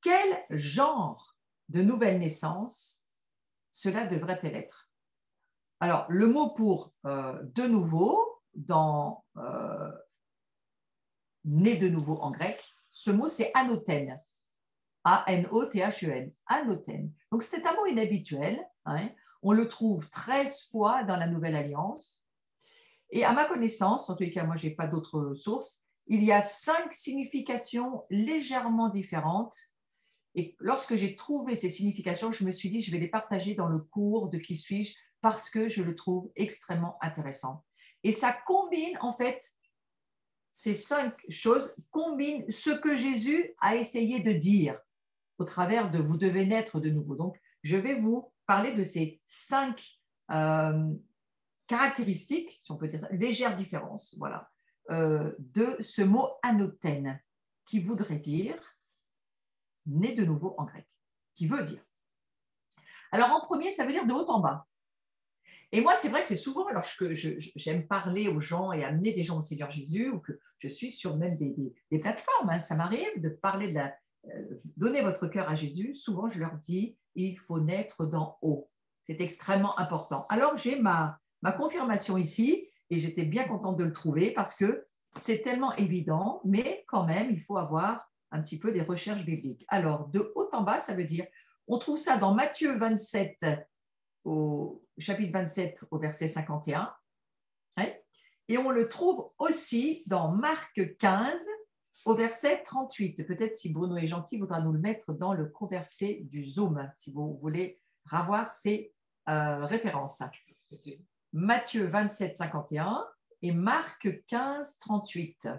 quel genre de nouvelle naissance cela devrait-elle être? Alors, le mot pour de nouveau, dans né de nouveau en grec, ce mot c'est anothène. A-N-O-T-H-E-N, anothène. Donc, c'est un mot inhabituel. Hein. On le trouve 13 fois dans la Nouvelle Alliance. Et à ma connaissance, en tous les cas, moi, je n'ai pas d'autres sources, il y a 5 significations légèrement différentes. Et lorsque j'ai trouvé ces significations, je me suis dit, je vais les partager dans le cours de Qui suis-je parce que je le trouve extrêmement intéressant. Et ça combine, en fait, ces 5 choses combinent ce que Jésus a essayé de dire au travers de « vous devez naître de nouveau ». Donc, je vais vous parler de ces 5 caractéristiques, si on peut dire ça, légères différences, voilà, de ce mot anothène, qui voudrait dire « né de nouveau » en grec, qui veut dire. Alors, en premier, ça veut dire de haut en bas. Et moi, c'est vrai que c'est souvent, lorsque j'aime parler aux gens et amener des gens au Seigneur Jésus, ou que je suis sur même des plateformes, hein, ça m'arrive de parler de donner votre cœur à Jésus, souvent je leur dis, il faut naître d'en haut. C'est extrêmement important. Alors, j'ai ma confirmation ici, et j'étais bien contente de le trouver parce que c'est tellement évident, mais quand même, il faut avoir un petit peu des recherches bibliques. Alors, de haut en bas, ça veut dire, on trouve ça dans Matthieu 27, au chapitre 27, au verset 51, hein, et on le trouve aussi dans Marc 15, au verset 38. Peut-être si Bruno est gentil, il voudra nous le mettre dans le converset du Zoom, si vous voulez revoir ces références. Matthieu 27, 51 et Marc 15, 38.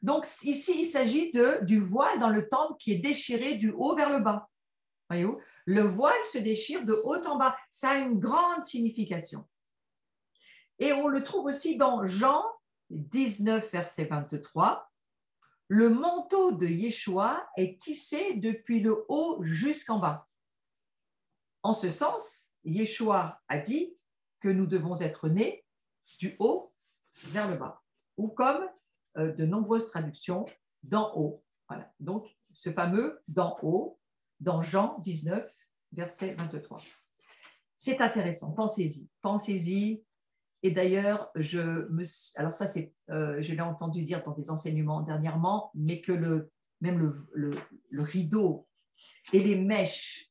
Donc ici, il s'agit du voile dans le temple qui est déchiré du haut vers le bas. Voyez-vous, le voile se déchire de haut en bas. Ça a une grande signification. Et on le trouve aussi dans Jean 19, verset 23. Le manteau de Yeshua est tissé depuis le haut jusqu'en bas. En ce sens, Yeshua a dit que nous devons être nés du haut vers le bas, ou comme de nombreuses traductions, d'en haut. Voilà. Donc, ce fameux d'en haut, dans Jean 19, verset 23. C'est intéressant, pensez-y, pensez-y. Et d'ailleurs, alors ça, je l'ai entendu dire dans des enseignements dernièrement, mais que même le rideau et les mèches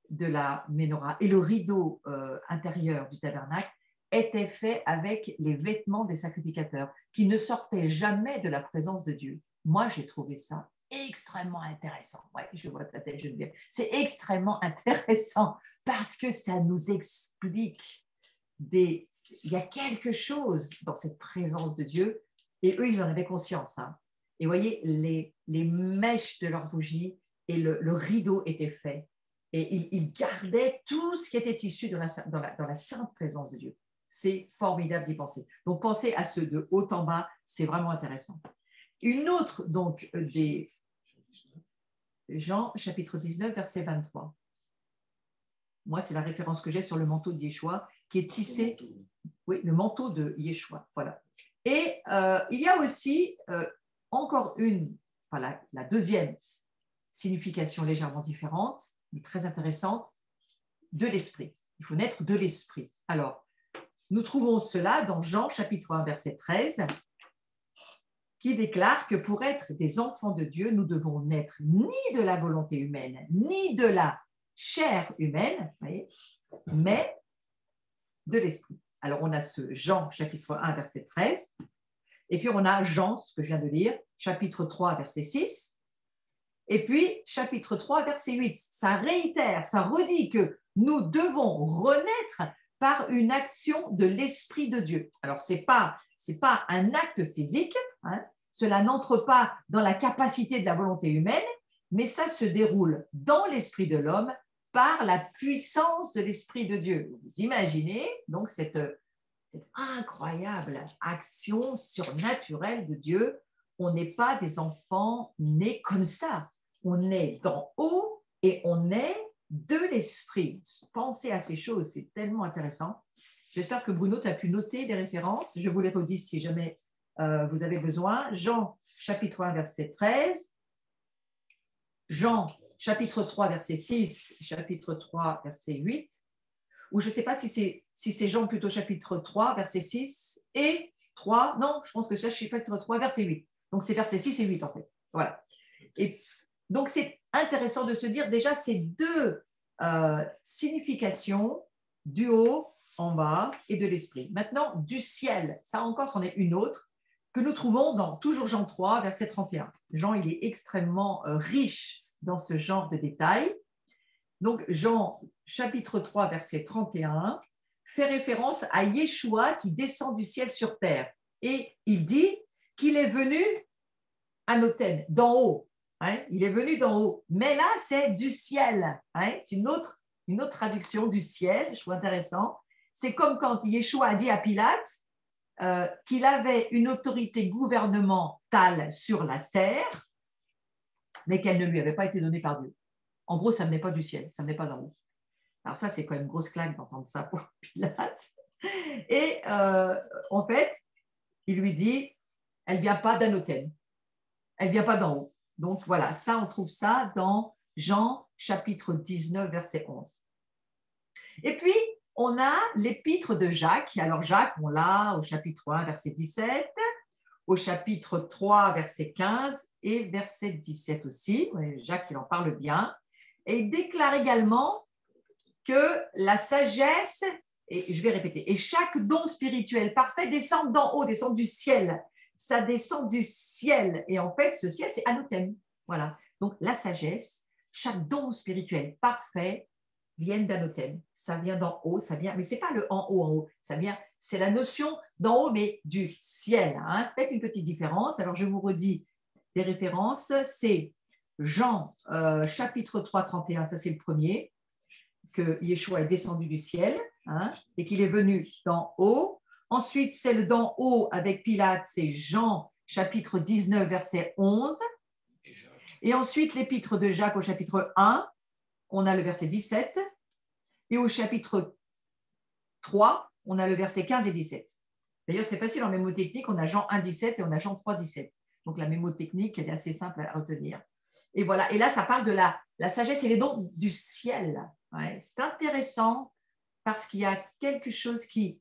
de la menorah et le rideau intérieur du tabernacle étaient faits avec les vêtements des sacrificateurs qui ne sortaient jamais de la présence de Dieu. Moi, j'ai trouvé ça extrêmement intéressant. Ouais, je vois ta tête, Geneviève. C'est extrêmement intéressant parce que ça nous explique il y a quelque chose dans cette présence de Dieu et eux, ils en avaient conscience. Hein. Et vous voyez, les mèches de leur bougie et le rideau étaient faits et ils gardaient tout ce qui était issu dans la sainte présence de Dieu. C'est formidable d'y penser. Donc, pensez à ceux de haut en bas, c'est vraiment intéressant. Une autre, donc, des Jean, chapitre 19, verset 23. Moi, c'est la référence que j'ai sur le manteau de Yeshua qui est tissé. Oui, le manteau de Yeshua. Voilà. Et il y a aussi encore voilà, la deuxième signification légèrement différente, mais très intéressante, de l'esprit. Il faut naître de l'esprit. Alors, nous trouvons cela dans Jean, chapitre 1, verset 13, qui déclare que pour être des enfants de Dieu, nous devons naître ni de la volonté humaine, ni de la chair humaine, voyez, mais de l'esprit. Alors, on a ce Jean, chapitre 1, verset 13, et puis on a Jean, ce que je viens de lire, chapitre 3, verset 6, et puis chapitre 3, verset 8. Ça réitère, ça redit que nous devons renaître par une action de l'Esprit de Dieu. Alors, ce n'est pas un acte physique, hein, cela n'entre pas dans la capacité de la volonté humaine, mais ça se déroule dans l'esprit de l'homme par la puissance de l'Esprit de Dieu. Vous imaginez donc cette incroyable action surnaturelle de Dieu. On n'est pas des enfants nés comme ça. On est d'en haut et on est de l'esprit. Pensez à ces choses, c'est tellement intéressant. J'espère que Bruno, tu as pu noter les références. Je vous les redis si jamais vous avez besoin. Jean, chapitre 1, verset 13. Jean, chapitre 3, verset 6, chapitre 3, verset 8, ou je ne sais pas si c'est Jean plutôt chapitre 3, verset 6 et 3, non, je pense que c'est chapitre 3, verset 8. Donc, c'est verset 6 et 8 en fait. Voilà. Et donc, c'est intéressant de se dire déjà ces deux significations du haut en bas et de l'esprit. Maintenant, du ciel, ça encore, c'en est une autre que nous trouvons dans toujours Jean 3, verset 31. Jean, il est extrêmement riche dans ce genre de détails. Donc, Jean, chapitre 3, verset 31, fait référence à Yeshua qui descend du ciel sur terre. Et il dit qu'il est venu à Noten, d'en haut. Hein, il est venu d'en haut. Mais là, c'est du ciel. Hein, c'est une autre traduction du ciel, je trouve intéressant. C'est comme quand Yeshua a dit à Pilate qu'il avait une autorité gouvernementale sur la terre, mais qu'elle ne lui avait pas été donnée par Dieu. En gros, ça ne venait pas du ciel, ça ne venait pas d'en haut. Alors ça, c'est quand même une grosse claque d'entendre ça pour Pilate. Et en fait, il lui dit, elle ne vient pas d'Anoten, elle ne vient pas d'en haut. Donc voilà, ça, on trouve ça dans Jean chapitre 19, verset 11. Et puis, on a l'épître de Jacques. Alors Jacques, on l'a au chapitre 1, verset 17, au chapitre 3, verset 15 et verset 17 aussi. Jacques, il en parle bien. Et il déclare également que la sagesse, et je vais répéter, et chaque don spirituel parfait descend d'en haut, descend du ciel. Ça descend du ciel. Et en fait, ce ciel, c'est Anoten. Voilà. Donc, la sagesse, chaque don spirituel parfait vient d'Anoten. Ça vient d'en haut, ça vient, mais ce n'est pas le en haut, ça vient, c'est la notion d'en haut, mais du ciel. Hein. Faites une petite différence. Alors, je vous redis les références. C'est Jean, chapitre 3, 31, ça c'est le premier, que Yeshua est descendu du ciel hein, et qu'il est venu d'en haut. Ensuite, c'est le d'en haut avec Pilate, c'est Jean, chapitre 19, verset 11. Et ensuite, l'épître de Jacques au chapitre 1, on a le verset 17. Et au chapitre 3, on a le verset 15 et 17. D'ailleurs, c'est facile en mémotechnique, on a Jean 1, 17 et on a Jean 3, 17. Donc, la mémotechnique, elle est assez simple à retenir. Et voilà, et là, ça parle de la sagesse et les dons du ciel. Ouais, c'est intéressant parce qu'il y a quelque chose qui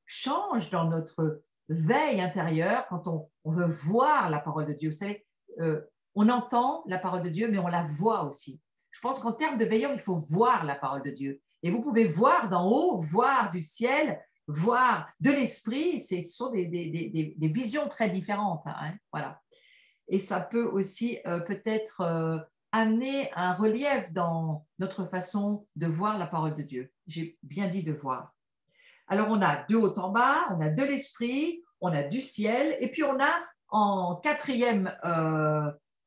change dans notre veille intérieure quand on veut voir la parole de Dieu. Vous savez, on entend la parole de Dieu, mais on la voit aussi. Je pense qu'en termes de veilleur, il faut voir la parole de Dieu. Et vous pouvez voir d'en haut, voir du ciel, voir de l'esprit. Ce sont des visions très différentes. Hein, voilà. Et ça peut aussi peut-être amener un relief dans notre façon de voir la parole de Dieu. J'ai bien dit de voir. Alors, on a de haut en bas, on a de l'esprit, on a du ciel, et puis on a en quatrième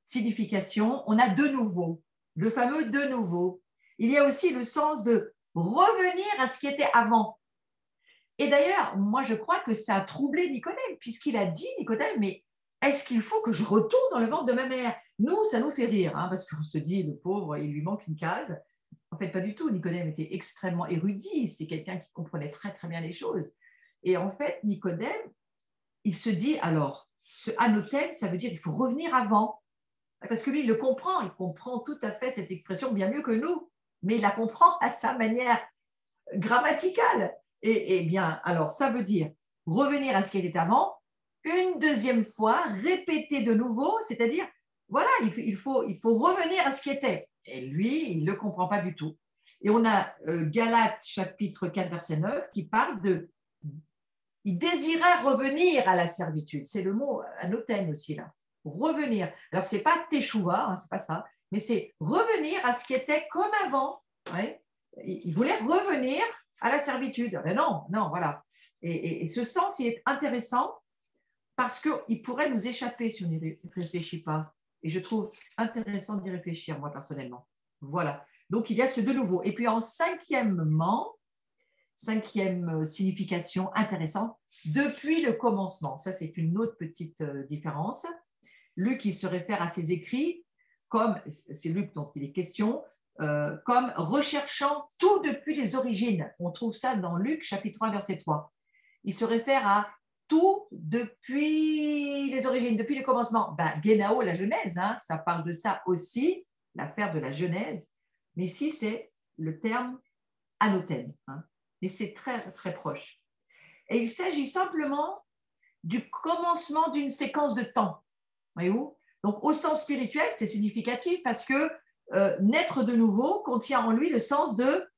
signification, on a de nouveau, le fameux de nouveau. Il y a aussi le sens de revenir à ce qui était avant. Et d'ailleurs, moi, je crois que ça a troublé Nicodème, puisqu'il a dit, Nicodème, mais est-ce qu'il faut que je retourne dans le ventre de ma mère? Nous, ça nous fait rire, hein, parce qu'on se dit, le pauvre, il lui manque une case. En fait, pas du tout. Nicodème était extrêmement érudit. C'est quelqu'un qui comprenait très, très bien les choses. Et en fait, Nicodème, il se dit, alors, ce anothène, ça veut dire qu'il faut revenir avant. Parce que lui, il comprend tout à fait cette expression bien mieux que nous, mais il la comprend à sa manière grammaticale. Et bien, alors, ça veut dire revenir à ce qui était avant, une deuxième fois, répéter de nouveau, c'est-à-dire, voilà, il faut revenir à ce qui était. Et lui, il ne le comprend pas du tout. Et on a Galates chapitre 4, verset 9, qui parle de il désirait revenir à la servitude. C'est le mot anothène aussi, là. Revenir. Alors, ce n'est pas teshuva, hein, ce n'est pas ça, mais c'est revenir à ce qui était comme avant. Ouais. Il voulait revenir à la servitude. Mais non, voilà. Et ce sens, il est intéressant parce qu'il pourrait nous échapper si on n'y réfléchit pas. Et je trouve intéressant d'y réfléchir, moi, personnellement. Voilà. Donc, il y a ce de nouveau. Et puis, en cinquième signification intéressante, depuis le commencement. Ça, c'est une autre petite différence. Luc, il se réfère à ses écrits, comme, c'est Luc dont il est question, comme recherchant tout depuis les origines. On trouve ça dans Luc, chapitre 1, verset 3. Il se réfère à tout depuis les origines, depuis le commencement. Ben, Génao, la Genèse, hein, ça parle de ça aussi. l'affaire de la Genèse, mais ici, c'est le terme anathème, hein, et c'est très, très proche. Et il s'agit simplement du commencement d'une séquence de temps. Voyez-vous? Donc, au sens spirituel, c'est significatif parce que naître de nouveau contient en lui le sens de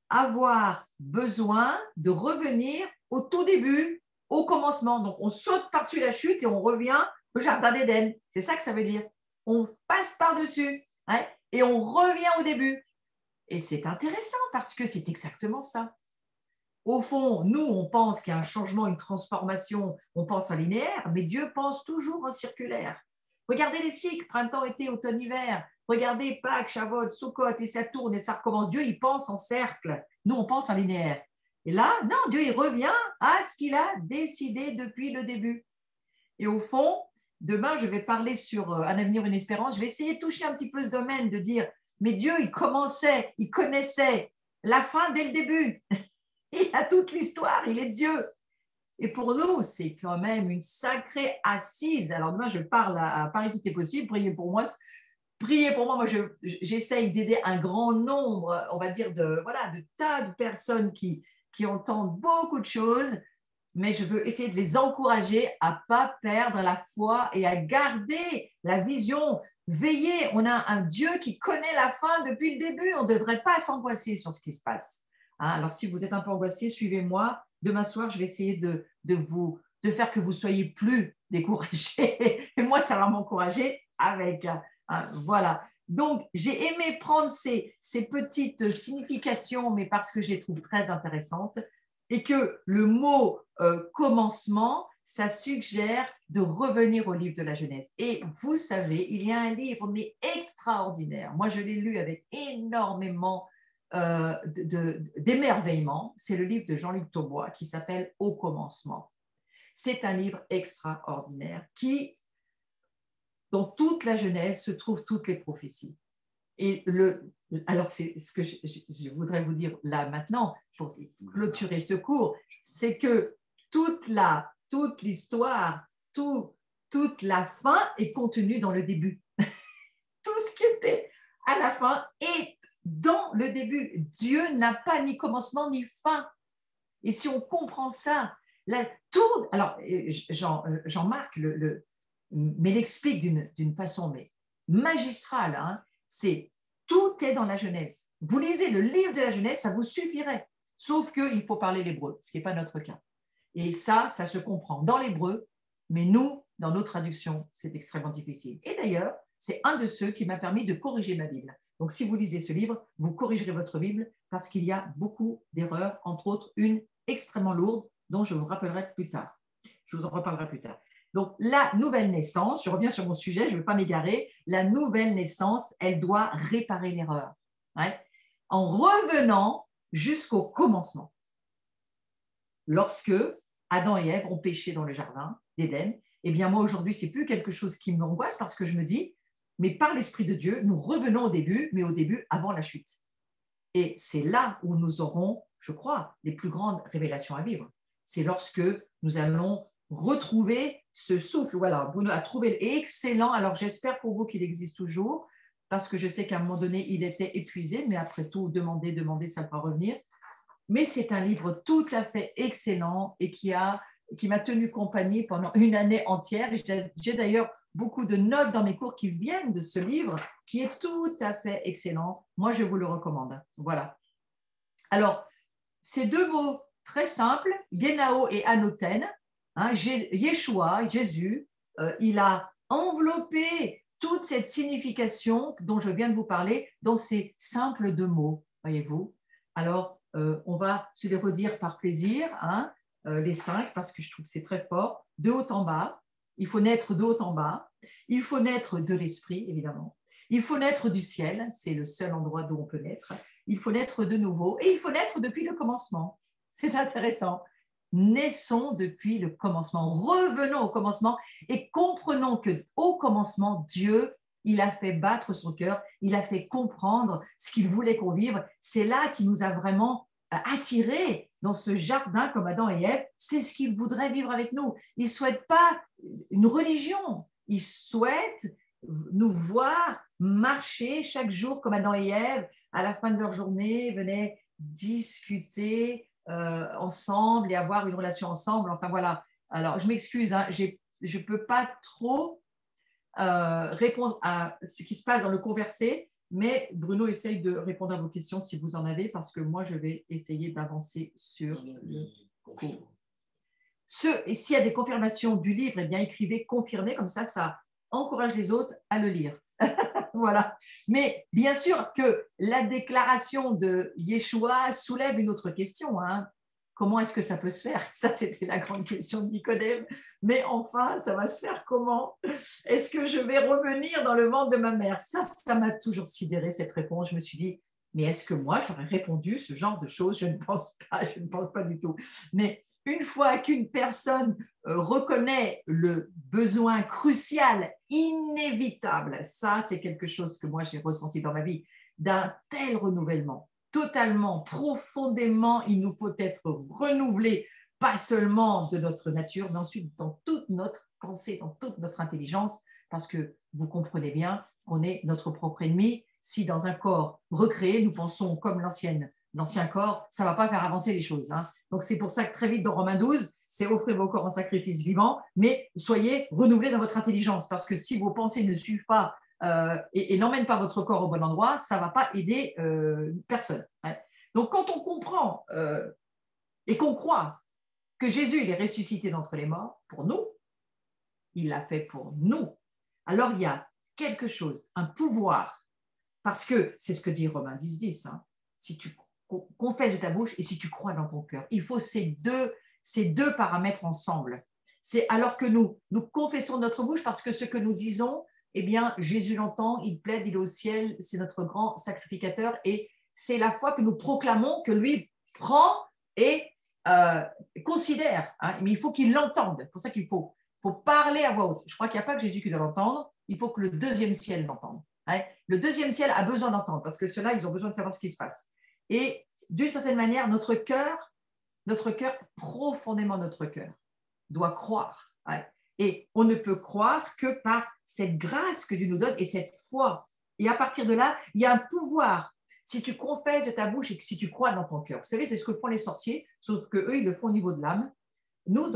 avoir besoin de revenir au tout début, au commencement. Donc, on saute par-dessus la chute et on revient au jardin d'Éden. C'est ça que ça veut dire. On passe par-dessus, hein, et on revient au début. Et c'est intéressant parce que c'est exactement ça. Au fond, nous, on pense qu'il y a un changement, une transformation, on pense en linéaire, mais Dieu pense toujours en circulaire. Regardez les cycles, printemps, été, automne, hiver. Regardez Pâques, Shavuot, Sukkot, et ça tourne et ça recommence. Dieu, il pense en cercle. Nous, on pense en linéaire. Et là, non, Dieu, il revient à ce qu'il a décidé depuis le début. Et au fond, demain, je vais parler sur un avenir, une espérance. Je vais essayer de toucher un petit peu ce domaine, de dire, mais Dieu, il connaissait la fin dès le début. Il a toute l'histoire, il est Dieu. Et pour nous, c'est quand même une sacrée assise. Alors demain, je parle à Paris, tout est possible. Priez pour moi. Priez pour moi. Moi, j'essaye d'aider un grand nombre, on va dire, de tas de personnes qui entendent beaucoup de choses, mais je veux essayer de les encourager à ne pas perdre la foi et à garder la vision. Veillez, on a un Dieu qui connaît la fin depuis le début. On ne devrait pas s'angoisser sur ce qui se passe. Alors, si vous êtes un peu angoissé, suivez-moi. Demain soir, je vais essayer de faire que vous soyez plus découragés. Et moi, ça va m'encourager avec. Voilà. Donc, j'ai aimé prendre ces petites significations, mais parce que je les trouve très intéressantes, et que le mot commencement, ça suggère de revenir au livre de la Genèse. Et vous savez, il y a un livre, mais extraordinaire. Moi, je l'ai lu avec énormément d'émerveillement. C'est le livre de Jean-Luc Taubois qui s'appelle Au commencement. C'est un livre extraordinaire qui, dans toute la Genèse, se trouvent toutes les prophéties. Et alors, c'est ce que je voudrais vous dire là maintenant, pour clôturer ce cours, c'est que toute l'histoire, toute la fin est contenue dans le début. Tout ce qui était à la fin est dans le début. Dieu n'a pas ni commencement ni fin. Et si on comprend ça, alors Jean-Marc mais l'explique d'une façon magistrale, hein, c'est tout est dans la Genèse. Vous lisez le livre de la Genèse, ça vous suffirait. Sauf qu'il faut parler l'hébreu, ce qui n'est pas notre cas. Et ça se comprend dans l'hébreu, mais nous, dans nos traductions, c'est extrêmement difficile. Et d'ailleurs, c'est un de ceux qui m'a permis de corriger ma Bible. Donc, si vous lisez ce livre, vous corrigerez votre Bible parce qu'il y a beaucoup d'erreurs, entre autres une extrêmement lourde dont je vous rappellerai plus tard. Je vous en reparlerai plus tard. Donc, la nouvelle naissance, je reviens sur mon sujet, je ne veux pas m'égarer, la nouvelle naissance, elle doit réparer l'erreur, ouais, en revenant jusqu'au commencement. Lorsque Adam et Ève ont péché dans le jardin d'Éden, eh bien moi aujourd'hui, ce n'est plus quelque chose qui m'angoisse parce que je me dis, mais par l'Esprit de Dieu, nous revenons au début, mais au début avant la chute. Et c'est là où nous aurons, je crois, les plus grandes révélations à vivre. C'est lorsque nous allons retrouver ce souffle. Voilà, Bruno a trouvé excellent. Alors, j'espère pour vous qu'il existe toujours, parce que je sais qu'à un moment donné, il était épuisé, mais après tout, demander, ça va revenir. Mais c'est un livre tout à fait excellent et qui m'a tenu compagnie pendant une année entière. Et j'ai d'ailleurs beaucoup de notes dans mes cours qui viennent de ce livre, qui est tout à fait excellent. Moi, je vous le recommande. Voilà. Alors, ces deux mots très simples, Génao et Anoten, hein, Yeshua, Jésus, il a enveloppé toute cette signification dont je viens de vous parler dans ces simples deux mots, voyez-vous. Alors, on va se les redire par plaisir, hein, les 5, parce que je trouve que c'est très fort. De haut en bas, il faut naître de haut en bas. Il faut naître de l'esprit, évidemment. Il faut naître du ciel, c'est le seul endroit d'où on peut naître. Il faut naître de nouveau et il faut naître depuis le commencement. C'est intéressant. Naissons depuis le commencement. Revenons au commencement et comprenons qu'au commencement, Dieu, il a fait battre son cœur, il a fait comprendre ce qu'il voulait qu'on vive. C'est là qu'il nous a vraiment attirés dans ce jardin comme Adam et Ève. C'est ce qu'il voudrait vivre avec nous. Il ne souhaite pas une religion. Il souhaite nous voir marcher chaque jour comme Adam et Ève, à la fin de leur journée, venaient discuter ensemble et avoir une relation ensemble. Enfin voilà. Alors, je m'excuse, hein, je ne peux pas trop répondre à ce qui se passe dans le conversé, mais Bruno essaye de répondre à vos questions si vous en avez, parce que moi, je vais essayer d'avancer sur le cours. Et s'il y a des confirmations du livre, eh bien, écrivez confirmez, comme ça encourage les autres à le lire. Voilà. Mais bien sûr que la déclaration de Yeshua soulève une autre question. Hein. Comment est-ce que ça peut se faire? Ça, c'était la grande question de Nicodème. Mais enfin, ça va se faire comment? Est-ce que je vais revenir dans le ventre de ma mère? Ça m'a toujours sidéré, cette réponse. Je me suis dit, mais est-ce que moi, j'aurais répondu ce genre de choses? Je ne pense pas du tout. Mais une fois qu'une personne reconnaît le besoin crucial, inévitable, ça, c'est quelque chose que moi, j'ai ressenti dans ma vie, d'un tel renouvellement. Totalement, profondément, il nous faut être renouvelés, pas seulement de notre nature, mais ensuite dans toute notre pensée, dans toute notre intelligence, parce que vous comprenez bien qu'on est notre propre ennemi. Si dans un corps recréé, nous pensons comme l'ancien corps, ça ne va pas faire avancer les choses. Hein. Donc c'est pour ça que très vite dans Romains 12, c'est offrez vos corps en sacrifice vivant, mais soyez renouvelés dans votre intelligence, parce que si vos pensées ne suivent pas et n'emmène pas votre corps au bon endroit, ça ne va pas aider personne. Hein. Donc, quand on comprend et qu'on croit que Jésus il est ressuscité d'entre les morts pour nous, il l'a fait pour nous, alors il y a quelque chose, un pouvoir, parce que c'est ce que dit Romains 10, 10, hein, si tu confesses de ta bouche et si tu crois dans ton cœur. Il faut ces deux paramètres ensemble. C'est alors que nous confessons de notre bouche parce que ce que nous disons, eh bien, Jésus l'entend, il plaide, il est au ciel, c'est notre grand sacrificateur et c'est la foi que nous proclamons que lui prend et considère. Hein, mais il faut qu'il l'entende. C'est pour ça qu'il faut parler à voix haute. Je crois qu'il n'y a pas que Jésus qui doit l'entendre, il faut que le deuxième ciel l'entende. Hein. Le deuxième ciel a besoin d'entendre parce que ceux-là, ils ont besoin de savoir ce qui se passe. Et d'une certaine manière, notre cœur, profondément notre cœur, doit croire. Ouais. Et on ne peut croire que par cette grâce que Dieu nous donne et cette foi. Et à partir de là, il y a un pouvoir. Si tu confesses de ta bouche et que si tu crois dans ton cœur. Vous savez, c'est ce que font les sorciers, sauf qu'eux, ils le font au niveau de l'âme. Nous,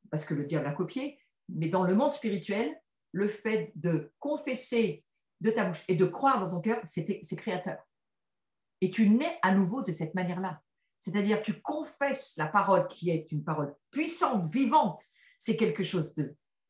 parce que le diable a copié, mais dans le monde spirituel, le fait de confesser de ta bouche et de croire dans ton cœur, c'est créateur. Et tu nais à nouveau de cette manière-là. C'est-à-dire, tu confesses la parole qui est une parole puissante, vivante. C'est quelque chose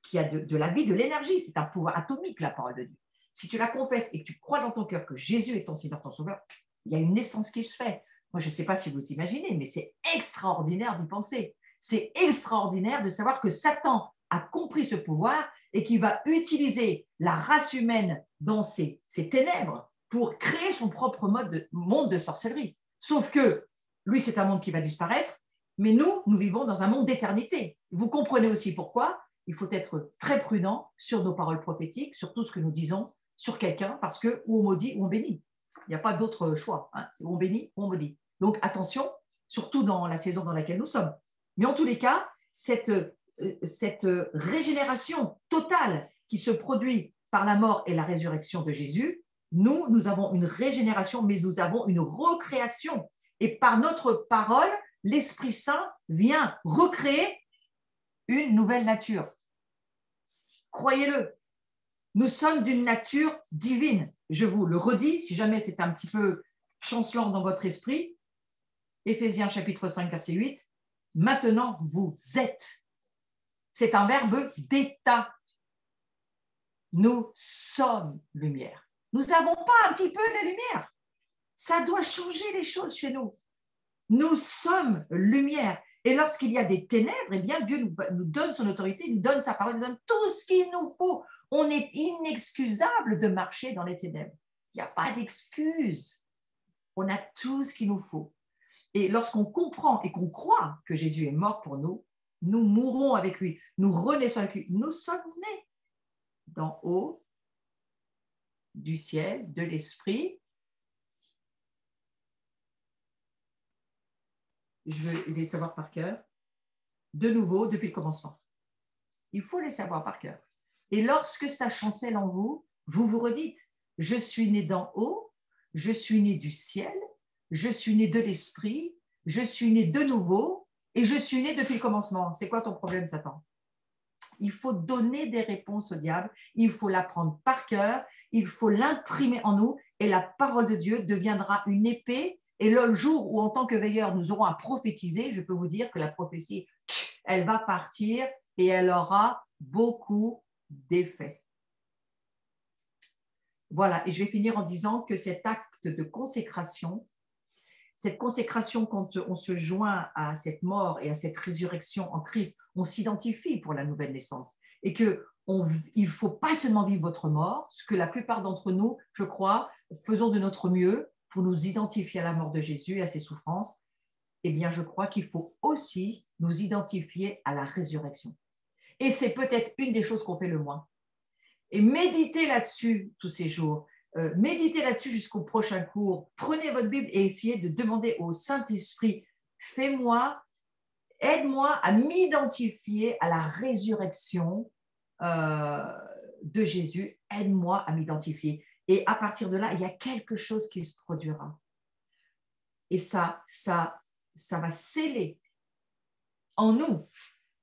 qui a de la vie, de l'énergie. C'est un pouvoir atomique, la parole de Dieu. Si tu la confesses et que tu crois dans ton cœur que Jésus est ton Seigneur, ton Sauveur, il y a une naissance qui se fait. Moi, je ne sais pas si vous imaginez, mais c'est extraordinaire d'y penser. C'est extraordinaire de savoir que Satan a compris ce pouvoir et qu'il va utiliser la race humaine dans ses ténèbres pour créer son propre monde de sorcellerie. Sauf que lui, c'est un monde qui va disparaître, mais nous vivons dans un monde d'éternité. Vous comprenez aussi pourquoi il faut être très prudent sur nos paroles prophétiques, sur tout ce que nous disons sur quelqu'un, parce que ou on maudit ou on bénit. Il n'y a pas d'autre choix. Hein. C'est ou on bénit ou on maudit. Donc attention, surtout dans la saison dans laquelle nous sommes. Mais en tous les cas, cette régénération totale qui se produit par la mort et la résurrection de Jésus, nous avons une régénération, mais nous avons une recréation. Et par notre parole, l'Esprit Saint vient recréer une nouvelle nature. Croyez-le, nous sommes d'une nature divine. Je vous le redis, si jamais c'est un petit peu chancelant dans votre esprit, Éphésiens chapitre 5, verset 8, maintenant vous êtes. C'est un verbe d'état. Nous sommes lumière. Nous n'avons pas un petit peu de lumière. Ça doit changer les choses chez nous. Nous sommes lumière. Et lorsqu'il y a des ténèbres, eh bien, Dieu nous donne son autorité, nous donne sa parole, nous donne tout ce qu'il nous faut. On est inexcusable de marcher dans les ténèbres. Il n'y a pas d'excuse. On a tout ce qu'il nous faut. Et lorsqu'on comprend et qu'on croit que Jésus est mort pour nous, nous mourrons avec lui, nous renaissons avec lui. Nous sommes nés d'en haut, du ciel, de l'esprit. Je veux les savoir par cœur. De nouveau, depuis le commencement. Il faut les savoir par cœur. Et lorsque ça chancelle en vous, vous vous redites, je suis né d'en haut, je suis né du ciel, je suis né de l'esprit, je suis né de nouveau et je suis né depuis le commencement. C'est quoi ton problème, Satan? Il faut donner des réponses au diable, il faut l'apprendre par cœur, il faut l'imprimer en nous et la parole de Dieu deviendra une épée. Et là, le jour où, en tant que veilleurs, nous aurons à prophétiser, je peux vous dire que la prophétie, elle va partir et elle aura beaucoup d'effets. Voilà, et je vais finir en disant que cet acte de consécration, cette consécration quand on se joint à cette mort et à cette résurrection en Christ, on s'identifie pour la nouvelle naissance et qu'il ne faut pas seulement vivre votre mort, ce que la plupart d'entre nous, je crois, faisons de notre mieux pour nous identifier à la mort de Jésus et à ses souffrances. Eh bien, je crois qu'il faut aussi nous identifier à la résurrection. Et c'est peut-être une des choses qu'on fait le moins. Et méditez là-dessus tous ces jours. Méditez là-dessus jusqu'au prochain cours. Prenez votre Bible et essayez de demander au Saint-Esprit, fais-moi, aide-moi à m'identifier à la résurrection de Jésus. Aide-moi à m'identifier. Et à partir de là, il y a quelque chose qui se produira. Et ça va sceller en nous,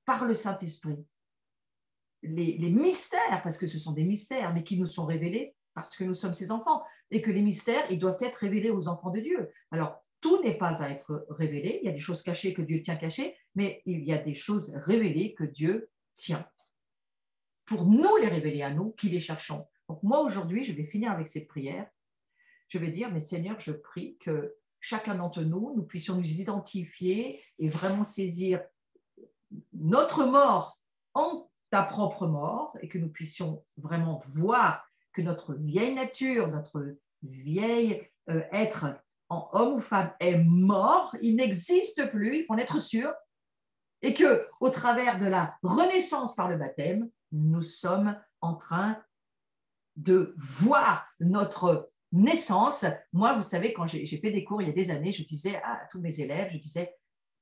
par le Saint-Esprit, les mystères, parce que ce sont des mystères, mais qui nous sont révélés parce que nous sommes ses enfants, et que les mystères, ils doivent être révélés aux enfants de Dieu. Alors, tout n'est pas à être révélé, il y a des choses cachées que Dieu tient cachées, mais il y a des choses révélées que Dieu tient. Pour nous les révéler à nous, qui les cherchons. Donc moi, aujourd'hui, je vais finir avec cette prière. Je vais dire, mais Seigneur, je prie que chacun d'entre nous, nous puissions nous identifier et vraiment saisir notre mort en ta propre mort et que nous puissions vraiment voir que notre vieille nature, notre vieil être en homme ou femme est mort, il n'existe plus, il faut en être sûr, et que au travers de la renaissance par le baptême, nous sommes en train de voir notre naissance. Moi, vous savez, quand j'ai fait des cours il y a des années, je disais à tous mes élèves, je disais,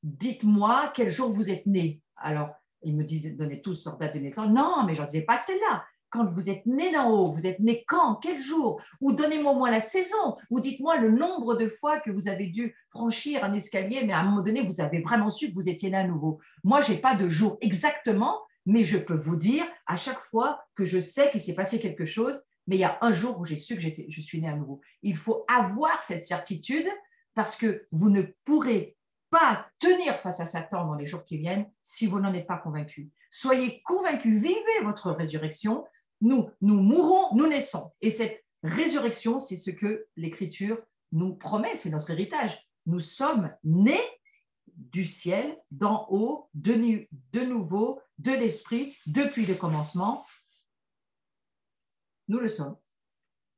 dites-moi quel jour vous êtes né. Alors, ils me donnaient tous leur date de naissance. Non, mais je ne disais pas celle-là. Quand vous êtes né d'en haut, vous êtes né quand, quel jour? Ou donnez-moi au moins la saison. Ou dites-moi le nombre de fois que vous avez dû franchir un escalier, mais à un moment donné, vous avez vraiment su que vous étiez né à nouveau. Moi, je n'ai pas de jour exactement, mais je peux vous dire à chaque fois que je sais qu'il s'est passé quelque chose, mais il y a un jour où j'ai su que je suis né à nouveau. Il faut avoir cette certitude parce que vous ne pourrez pas tenir face à Satan dans les jours qui viennent si vous n'en êtes pas convaincu. Soyez convaincus, vivez votre résurrection. Nous mourrons, nous naissons. Et cette résurrection, c'est ce que l'Écriture nous promet, c'est notre héritage. Nous sommes nés du ciel, d'en haut, de nouveau, de l'esprit, depuis le commencement. Nous le sommes.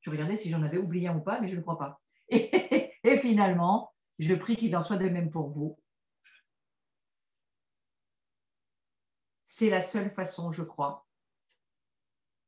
Je regardais si j'en avais oublié un ou pas, mais je ne crois pas. Et finalement, je prie qu'il en soit de même pour vous. C'est la seule façon, je crois,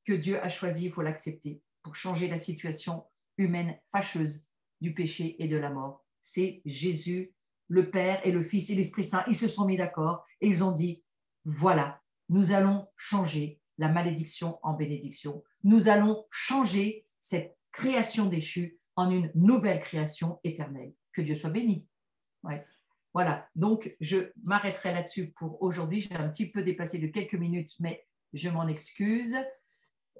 que Dieu a choisi, il faut l'accepter, pour changer la situation humaine fâcheuse du péché et de la mort. C'est Jésus, le Père et le Fils et l'Esprit Saint. Ils se sont mis d'accord et ils ont dit, voilà, nous allons changer la malédiction en bénédiction. Nous allons changer cette création déchue en une nouvelle création éternelle. Que Dieu soit béni. Ouais. Voilà, donc je m'arrêterai là-dessus pour aujourd'hui. J'ai un petit peu dépassé de quelques minutes, mais je m'en excuse.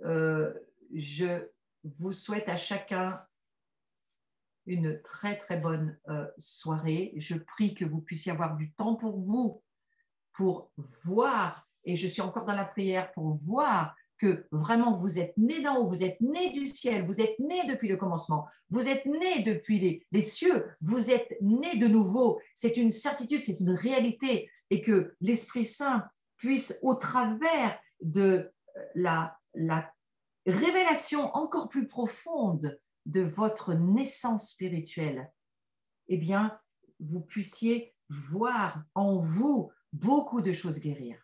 Je vous souhaite à chacun une très très bonne soirée. Je prie que vous puissiez avoir du temps pour vous, pour voir, et je suis encore dans la prière, pour voir que vraiment vous êtes nés d'en haut, vous êtes nés du ciel, vous êtes nés depuis le commencement, vous êtes nés depuis les cieux, vous êtes nés de nouveau. C'est une certitude, c'est une réalité, et que l'Esprit Saint puisse, au travers de la révélation encore plus profonde de votre naissance spirituelle, eh bien, vous puissiez voir en vous beaucoup de choses guérir.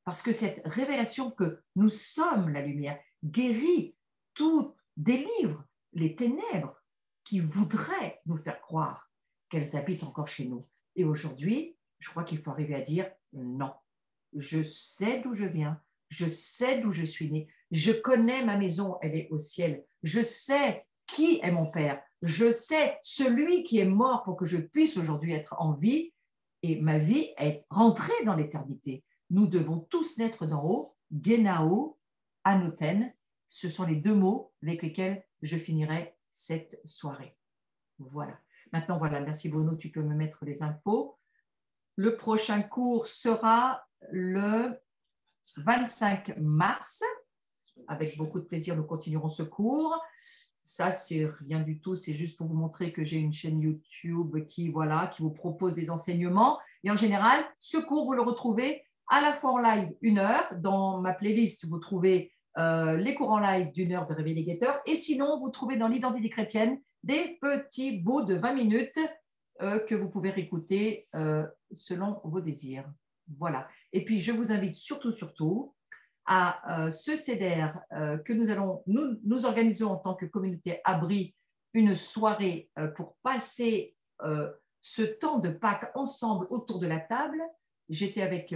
Parce que cette révélation que nous sommes la lumière guérit tout, délivre les ténèbres qui voudraient nous faire croire qu'elles habitent encore chez nous. Et aujourd'hui, je crois qu'il faut arriver à dire non. Je sais d'où je viens, je sais d'où je suis né, Je connais ma maison, elle est au ciel. Je sais qui est mon Père. Je sais celui qui est mort pour que je puisse aujourd'hui être en vie et ma vie est rentrée dans l'éternité. Nous devons tous naître d'en haut, Genao, Anoten. Ce sont les deux mots avec lesquels je finirai cette soirée. Voilà. Maintenant, voilà, merci Bruno, tu peux me mettre les infos. Le prochain cours sera le 25 mars. Avec beaucoup de plaisir, nous continuerons ce cours. Ça, c'est rien du tout, c'est juste pour vous montrer que j'ai une chaîne YouTube qui vous propose des enseignements. Et en général, ce cours, vous le retrouvez à la fois en live 1 heure. Dans ma playlist, vous trouvez les cours en live d'1 heure de Réveil des Guetteurs. Et sinon, vous trouvez dans l'identité chrétienne des petits bouts de 20 minutes que vous pouvez réécouter selon vos désirs. Voilà. Et puis, je vous invite surtout à ce CEDER que nous organisons en tant que communauté Abri, une soirée pour passer ce temps de Pâques ensemble autour de la table. J'étais avec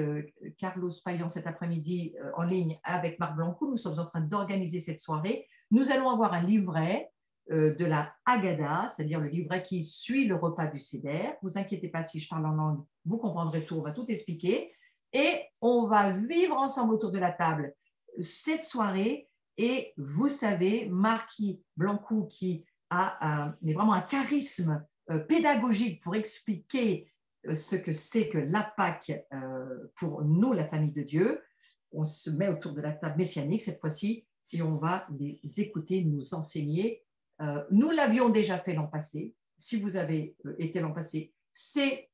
Carlos Payan cet après-midi en ligne avec Marc Blancou. Nous sommes en train d'organiser cette soirée. Nous allons avoir un livret de la Haggadah, c'est-à-dire le livret qui suit le repas du CEDER. Ne vous inquiétez pas, si je parle en langue, vous comprendrez tout, on va tout expliquer. Et on va vivre ensemble autour de la table cette soirée. Et vous savez, Marquis Blancou, qui a mais vraiment un charisme pédagogique pour expliquer ce que c'est que la Pâque pour nous, la famille de Dieu. On se met autour de la table messianique cette fois-ci et on va les écouter, nous enseigner. Nous l'avions déjà fait l'an passé. Si vous avez été l'an passé, c'est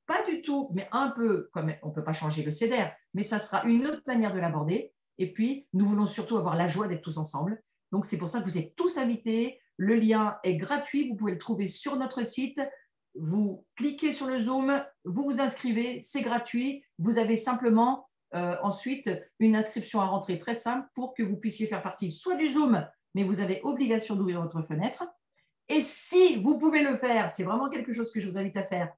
pas du tout, mais un peu, comme on ne peut pas changer le CEDER, mais ça sera une autre manière de l'aborder. Et puis, nous voulons surtout avoir la joie d'être tous ensemble. Donc, c'est pour ça que vous êtes tous invités. Le lien est gratuit. Vous pouvez le trouver sur notre site. Vous cliquez sur le Zoom, vous vous inscrivez, c'est gratuit. Vous avez simplement ensuite une inscription à rentrer très simple pour que vous puissiez faire partie soit du Zoom, mais vous avez obligation d'ouvrir votre fenêtre. Et si vous pouvez le faire, c'est vraiment quelque chose que je vous invite à faire,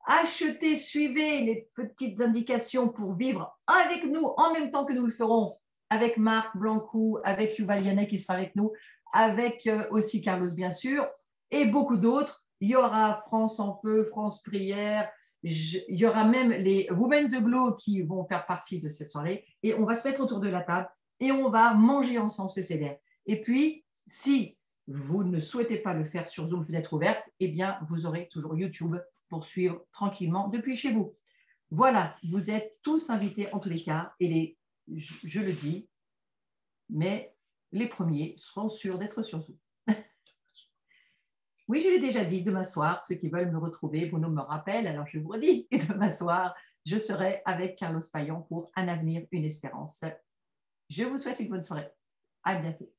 achetez, suivez les petites indications pour vivre avec nous en même temps que nous le ferons avec Marc Blancou, avec Yuval Yanek qui sera avec nous, avec aussi Carlos bien sûr, et beaucoup d'autres. Il y aura France en Feu, France Prière, il y aura même les Women the Glow qui vont faire partie de cette soirée et on va se mettre autour de la table et on va manger ensemble ce CEDER. Et puis, si vous ne souhaitez pas le faire sur Zoom fenêtre ouverte, eh bien, vous aurez toujours YouTube pour suivre tranquillement depuis chez vous. Voilà, vous êtes tous invités en tous les cas et je le dis, mais les premiers seront sûrs d'être sur Zoom. Oui, je l'ai déjà dit, demain soir, ceux qui veulent me retrouver, Bruno me rappelle, alors je vous redis, et demain soir, je serai avec Carlos Payan pour Un avenir, une espérance. Je vous souhaite une bonne soirée. À bientôt.